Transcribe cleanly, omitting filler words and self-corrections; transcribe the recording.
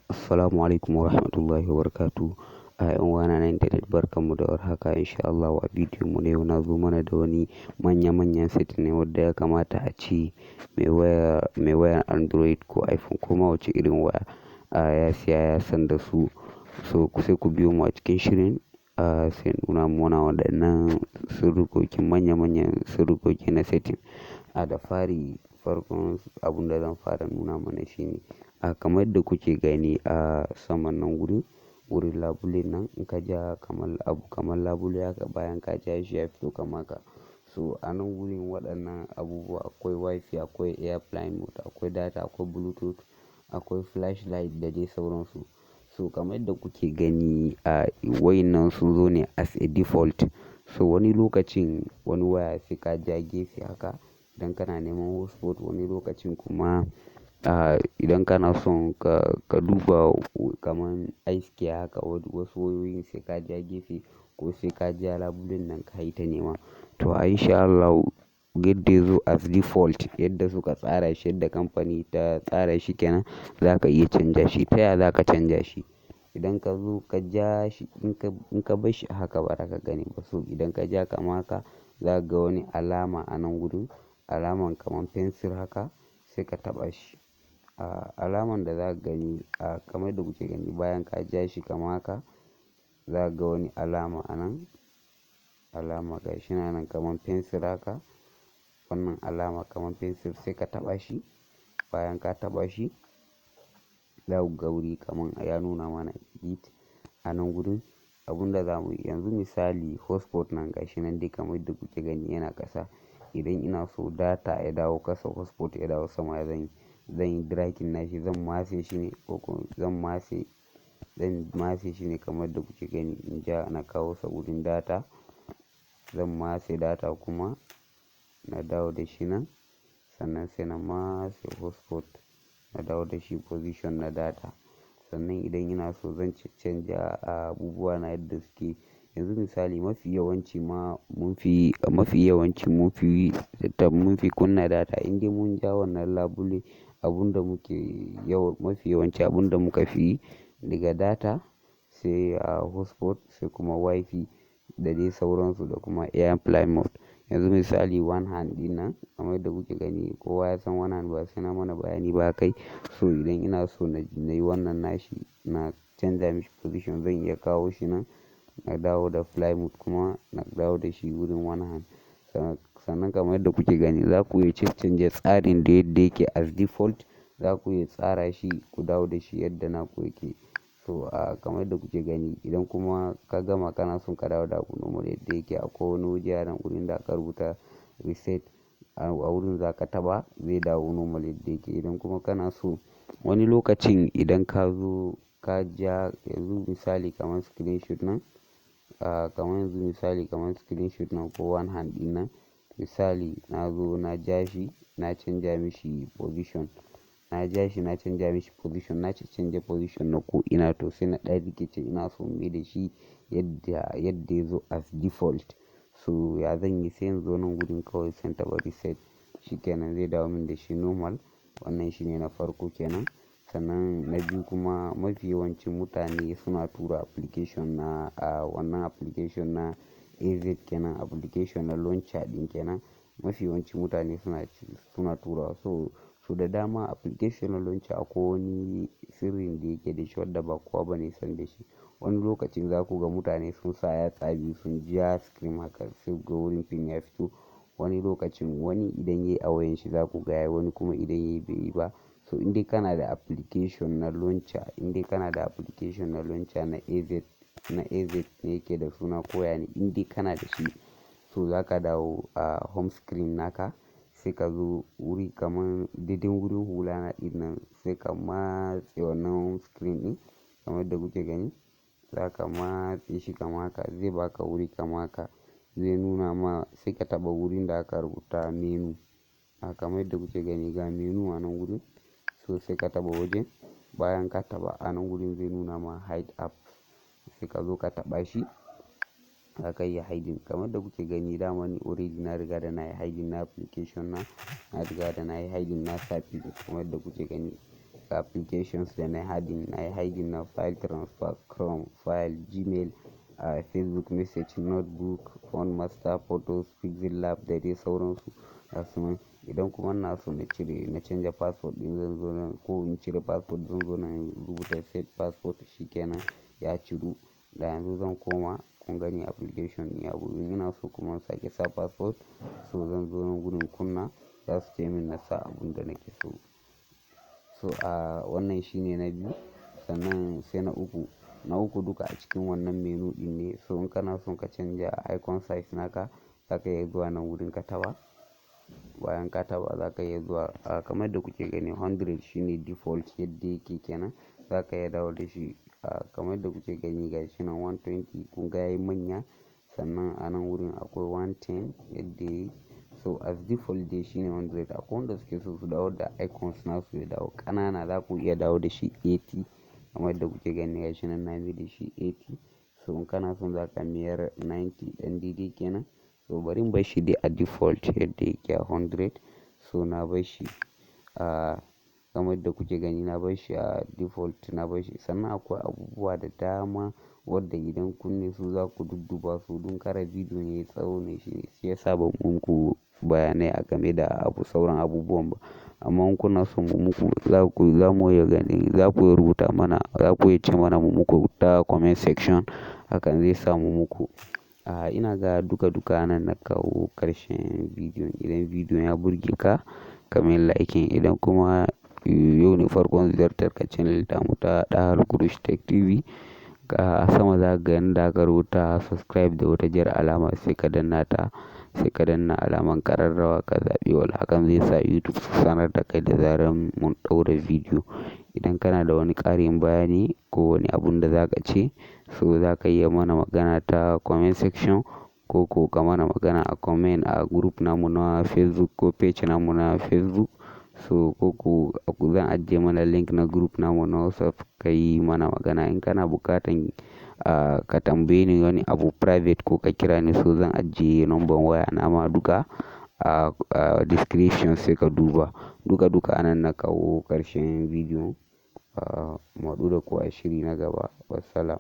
Assalamu alaikum wa rahmatullahi wa barakatuh. A yan uwana na internet barkanmu da warhaka. Insha Allah a bidiyon mu na yau na zo mana da wani manya-manyan set ne wadda ya kamata a ce mai wayar Android ko iPhone ko ma wace irin waya ya siya ya san da su. So sai ku biyo mu a cikin shirin sai nuna mana waɗannan sirrikokin manya-manyan sirrikoki na setting. Da farkon abun da zan fara nuna mana shine kamar yadda kuke gani a saman nan wurin labule nan in ka ja kamar labule haka bayan ka ja shi ya fito kamar haka. So a nan wurin waɗannan abubuwa akwai wifi, akwai airplane mode, akwai data, akwai bluetooth, akwai flashlight da dai sauransu. So kamar yadda kuke gani wayannan sun zo ne as a default. So wani lokacin wani waya sai ka ja gefe haka idan kana neman hotspot, wani lokacin kuma idan kana son ka duba kamar ice haka wasu wayoyin sai ka ja gefe ko sai ka ja labulen nan ka yi ta nema. To insha Allah yadda ya zo as default yadda suka tsara shi, yadda kamfani ta tsara shi kenan za ka iya canja shi. Ta yaya za ka canja shi? Idan ka zo ka ja shi in ka bar shi haka ba za ka gani ba. So idan ka ja kamar haka za ka ga wani alama a nan wurin, alaman kamar fensir haka sai ka taɓa shi. Alaman da za ka gani kamar yadda kuke gani bayan ka ja shi kamar haka za ka ga wani alama a nan, alama gashi nan kamar fensir haka. Wannan alama kamar fensir sai ka taɓa shi. Bayan ka taɓa shi za ku ga wuri kamar ya nuna mana edit a nan wurin. Abun da za mu yi yanzu misali hotspot nan gashi nan dai kamar yadda kuke gani yana ƙasa. Idan ina so data ya dawo ƙasa hotspot ya dawo sama zan yi dragging nashi, zan matse shi ne ko zan matse shi ne kamar yadda kuke gani in ja na kawo sa wurin data. Zan matse data kuma na dawo da shi nan, sannan sai na matse hotspot na dawo da shi position na data. Sannan idan ina so zan canja abubuwa na yadda suke. Yanzu misali mafi yawanci mun fi kunna data indai mun ja wannan labule. Mafi yawanci abun da muka fi daga data sai hotspot sai kuma wifi da dai sauransu da kuma airplane mode. Yanzu misali one hand ɗin nan kamar yadda kuke gani kowa ya san one hand ba sai na mana bayani ba kai. So idan ina so na yi wannan nashi na canja mishi position zan iya kawo shi nan na dawo da fly mode kuma na dawo da shi wurin one hand. Sannan kamar yadda kuke gani za ku iya canja tsarin da yadda yake as default. Za ku iya tsara shi ku dawo da shi yadda naku yake. So kamar yadda kuke gani idan kuma ka gama kana son ka dawo da abu normal yadda yake akwai wani waje a nan wurin da aka rubuta reset. A wurin za ka taɓa zai dawo normal yadda yake. Idan kuma kana so wani lokacin idan ka zo ka ja yanzu misali kamar screenshot nan ko one hand ɗin nan misali na zo na ja shi na canja mishi position. Na ja shi na canja mishi position, na canja position na ko ina to sai na ɗan rikice ina so in mai da shi yadda ya zo as default. So ya zan yi sai in zo nan wurin kawai sai in taɓa reset shi kenan zai dawo min da shi normal. Wannan shine na farko kenan. Sannan na biyu kuma mafi yawancin mutane suna tura application na wannan application na AZ kenan, application na launcher ɗin kenan. Mafi yawancin mutane suna turawa. So da dama application na launcher akwai wani sirrin da yake da shi wadda ba kowa bane san da shi. Wani lokacin za ku ga mutane sun sa yatsa biyu sun ja screen haka sai ga wurin pin ya fito. Wani lokacin wani idan yayi a wayan shi za ku ga yayi, wani kuma idan yayi bai yi ba. So indai kana da application na launcher na AZ ne yake da suna koya ne indai kana da shi. So za ka dawo home screen naka sai ka zo wuri kamar daidai wurin hula na ɗin nan sai ka matse wannan home screen ɗin kamar yadda kuke gani. Za ka matse shi kamar haka zai baka wuri kamar haka. Zai nuna ma sai ka taɓa wurin da aka rubuta menu. Kamar yadda kuke gani ga menu a nan wurin. So sai ka taɓa wajen. Bayan ka taɓa a nan wurin zai nuna ma hide app. Sai ka zo ka taɓa shi za ka iya hiding. Kamar yadda kuke gani dama ni already na riga da na yi hiding na application na riga da na yi hiding na sa pin kamar yadda kuke gani. applications da na yi hiding na file transfer, Chrome, file, Gmail, Facebook message, notebook, phone master, photos, pixel lab da dai sauransu. Idan kuma ina so na canja password din zan zo nan, ko in cire password zan zo nan rubuta set password shikenan ya ciru. Da yanzu zan koma kun gani application ya buɗe. Ina so kuma sake sa password, so zan zo nan gudun kunna, za su ce min na sa abun da nake so. So wannan shine na biyu. Sannan sai na uku duka a cikin wannan menu din ne. So in kana son ka canja icon size naka, za ka iya zuwa nan wurin ka taɓa. Bayan ka taɓa za ka iya zuwa kamar da kuke gani 100 shine default yadda yake kenan. Za ka iya dawo da shi kamar da kuke gani gashi nan 120 kun ga yayi manya. Sannan a nan wurin akwai 110 yadda yayi. So as default dai shine 100. Akwai wanda suke so su dawo da icons nasu ya dawo ƙanana, za ku iya dawo da shi 80 kamar da kuke gani gashi nan na mai da shi 80. So in kana son za ka mayar 90 ɗan daidai kenan. So bari in bar shi dai a default yadda yake a 100. So na bar shi kamar da kuke gani na bar shi a default na bar shi. Sannan akwai abubuwa da dama wadda idan kunne su za ku dudduba su don kare bidiyon yayi tsawo ne, shi yasa ban muku bayanai a game da sauran abubuwan ba. Amma in kuna son mu muku za mu iya gani, za ku iya rubuta mana, za ku iya ce mana mu muku ta comment section, hakan zai sa mu muku. Ina ga duka nan na kawo ƙarshen bidiyon. Idan bidiyon ya burge ka, ka min liking. Idan kuma yau ne farkon ziyartar ka channel tamu ta Arewa Tech TV, a sama za ka ga inda aka rubuta subscribe da wata jar alama, sai ka danna ta, sai ka danna alaman ƙararrawa ka zaɓi all. Hakan zai sa YouTube su sanar da kai da zarar mun ɗaura bidiyo. Idan kana da wani ƙarin bayani ko wani abun da za ka ce, so za ka iya mana magana ta comment section, ko ka mana magana a comment a group namu na Facebook ko page namu na Facebook. So ko zan ajiye mana link na group namu na WhatsApp, ka yi mana magana. In kana buƙatan ka tambaye ni wani abu private ko ka kira ni, so zan ajiye number waya na ma duka a description sai ka duba. Duka anan na kawo ƙarshen bidiyon. Mu haɗu da ku a shiri na gaba. Wassalam.